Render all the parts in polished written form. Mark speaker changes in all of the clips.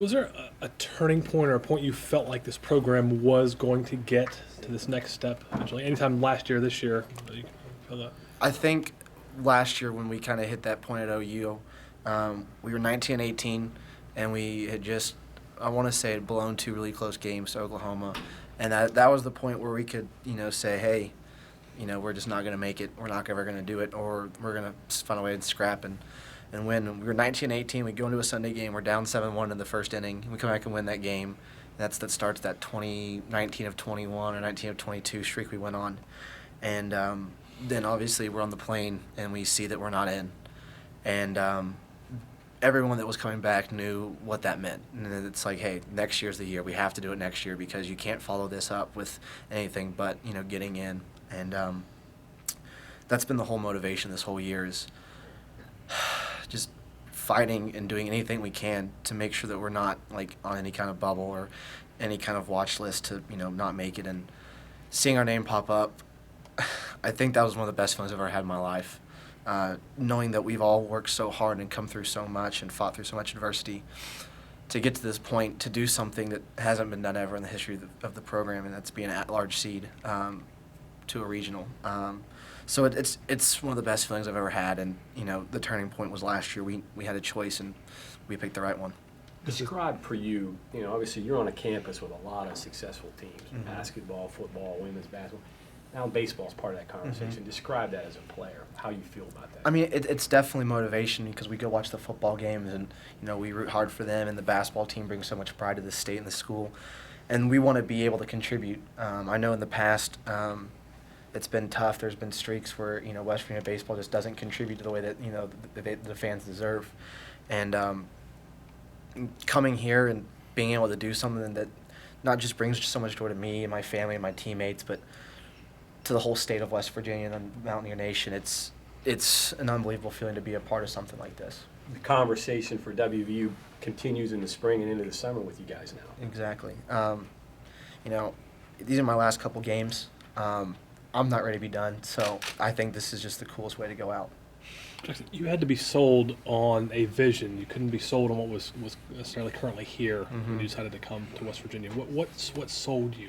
Speaker 1: Was there a turning point or a point you felt like this program was going to get to this next step eventually? Anytime last year, this year, you feel that?
Speaker 2: I think last year when we kind of hit that point at OU, we were 19-18, and we had just, I want to say, had blown two really close games to Oklahoma, and that was the point where we could, say, hey, we're just not going to make it. We're not ever going to do it, or we're going to find a way to scrap and win. And we were 19-18. We go into a Sunday game. We're down 7-1 in the first inning. We come back and win that game. That starts that 19 of 21 or 19 of 22 streak we went on. And then obviously we're on the plane and we see that we're not in. And everyone that was coming back knew what that meant. And it's like, hey, next year's the year. We have to do it next year because you can't follow this up with anything but, getting in. And that's been the whole motivation this whole year is just fighting and doing anything we can to make sure that we're not like on any kind of bubble or any kind of watch list to not make it. And seeing our name pop up, I think that was one of the best feelings I've ever had in my life. Knowing that we've all worked so hard and come through so much and fought through so much adversity to get to this point to do something that hasn't been done ever in the history of the program, and that's being an at-large seed to a regional. So it's one of the best feelings I've ever had, and the turning point was last year. We had a choice and we picked the right one.
Speaker 3: Describe for you, obviously you're on a campus with a lot of successful teams, basketball, football, women's basketball. Now baseball is part of that conversation. Describe that as a player, how you feel about that.
Speaker 2: I mean, it's definitely motivation because we go watch the football games and, we root hard for them, and the basketball team brings so much pride to the state and the school. And we want to be able to contribute. I know in the past it's been tough. There's been streaks where, West Virginia baseball just doesn't contribute to the way that, the fans deserve. And coming here and being able to do something that not just brings so much joy to me and my family and my teammates, but to the whole state of West Virginia and the Mountaineer Nation, it's an unbelievable feeling to be a part of something like this.
Speaker 3: The conversation for WVU continues in the spring and into the summer with you guys now.
Speaker 2: Exactly. These are my last couple games. I'm not ready to be done, so I think this is just the coolest way to go out.
Speaker 1: Jackson, you had to be sold on a vision. You couldn't be sold on what was necessarily currently here when you decided to come to West Virginia. What sold you?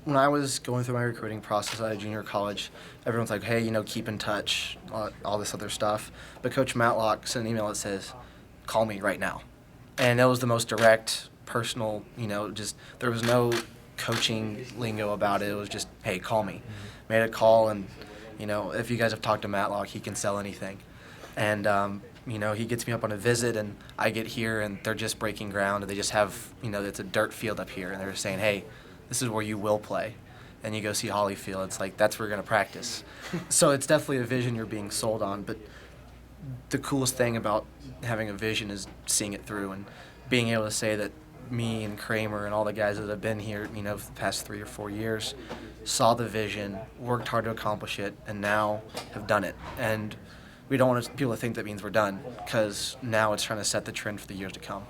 Speaker 2: When I was going through my recruiting process at a junior college, everyone's like, hey, keep in touch, all this other stuff. But Coach Matlock sent an email that says, call me right now. And that was the most direct, personal, just there was no coaching lingo about it. It was just, hey, call me. Made a call, and, if you guys have talked to Matlock, he can sell anything. And, he gets me up on a visit, and I get here, and they're just breaking ground, and they just have, it's a dirt field up here, and they're saying, hey, this is where you will play. And you go see Hollyfield, it's like, that's where we're going to practice. So it's definitely a vision you're being sold on, but the coolest thing about having a vision is seeing it through and being able to say that me and Kramer and all the guys that have been here, for the past 3 or 4 years, saw the vision, worked hard to accomplish it, and now have done it. And we don't want people to think that means we're done, because now it's trying to set the trend for the years to come.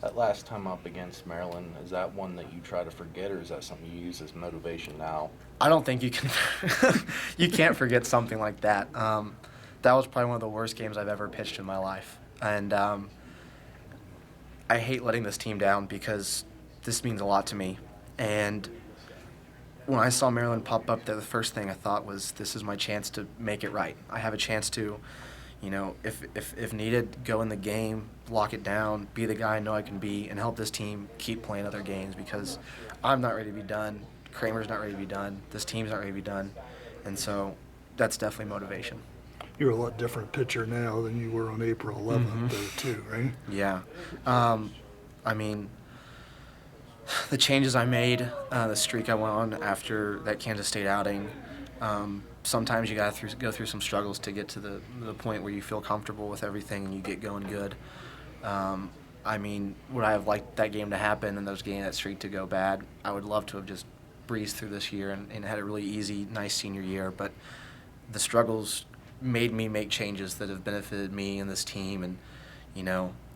Speaker 4: That last time up against Maryland, is that one that you try to forget, or is that something you use as motivation now?
Speaker 2: I don't think you can. You can't forget something like that. That was probably one of the worst games I've ever pitched in my life, and I hate letting this team down because this means a lot to me. And when I saw Maryland pop up there, the first thing I thought was, this is my chance to make it right. I have a chance to, if needed, go in the game, lock it down, be the guy I know I can be, and help this team keep playing other games, because I'm not ready to be done. Kramer's not ready to be done. This team's not ready to be done. And so that's definitely motivation.
Speaker 5: You're a lot different pitcher now than you were on April 11th, though, too, right?
Speaker 2: Yeah. I mean, the changes I made, the streak I went on after that Kansas State outing, sometimes you got to go through some struggles to get to the point where you feel comfortable with everything and you get going good. I mean, would I have liked that game to happen and that streak to go bad? I would love to have just breezed through this year and had a really easy, nice senior year. But the struggles made me make changes that have benefited me and this team. And,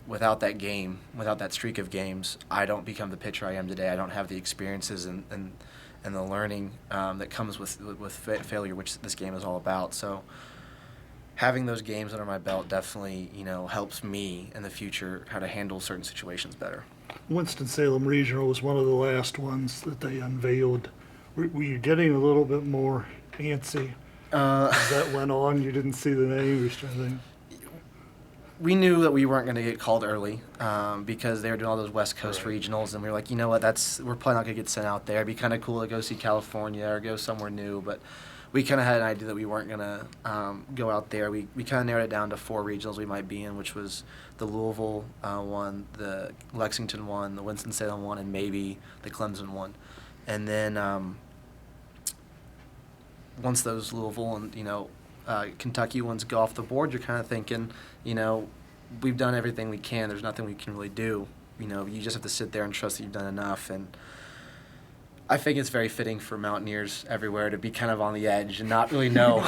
Speaker 2: without that game, without that streak of games, I don't become the pitcher I am today. I don't have the experiences and the learning that comes with failure, which this game is all about. So having those games under my belt definitely, helps me in the future how to handle certain situations better.
Speaker 5: Winston-Salem Regional was one of the last ones that they unveiled. Were you getting a little bit more antsy as that went on? You didn't see the name? You trying to think?
Speaker 2: We knew that we weren't going to get called early because they were doing all those West Coast
Speaker 1: Right.
Speaker 2: regionals, and we were like, you know what, we're probably not going to get sent out there. It'd be kind of cool to go see California or go somewhere new, but we kind of had an idea that we weren't going to go out there. We kind of narrowed it down to 4 regionals we might be in, which was the Louisville one, the Lexington one, the Winston-Salem one, and maybe the Clemson one. And then once those Louisville and, Kentucky ones go off the board, you're kind of thinking, we've done everything we can. There's nothing we can really do. You just have to sit there and trust that you've done enough. And I think it's very fitting for Mountaineers everywhere to be kind of on the edge and not really know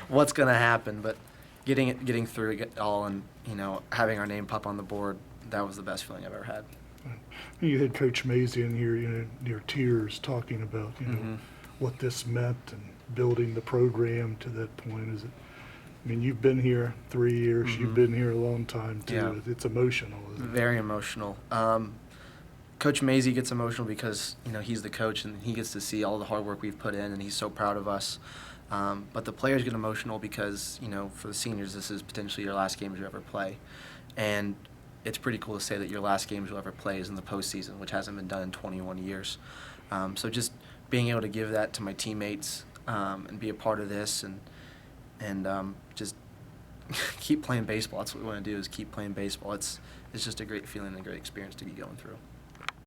Speaker 2: what's going to happen. But getting through it all and, having our name pop on the board, that was the best feeling I've ever had.
Speaker 5: You had Coach Mazey in here, near tears, talking about, what this meant and building the program to that point. You've been here 3 years. You've been here a long time, too.
Speaker 2: Yeah.
Speaker 5: It's emotional, isn't it?
Speaker 2: Very emotional. Coach Mazey gets emotional because, he's the coach and he gets to see all the hard work we've put in and he's so proud of us. But the players get emotional because, for the seniors, this is potentially your last games you ever play. And it's pretty cool to say that your last games you'll ever play is in the postseason, which hasn't been done in 21 years. So just being able to give that to my teammates and be a part of this and just keep playing baseball. That's what we want to do, is keep playing baseball. It's just a great feeling and a great experience to be going through.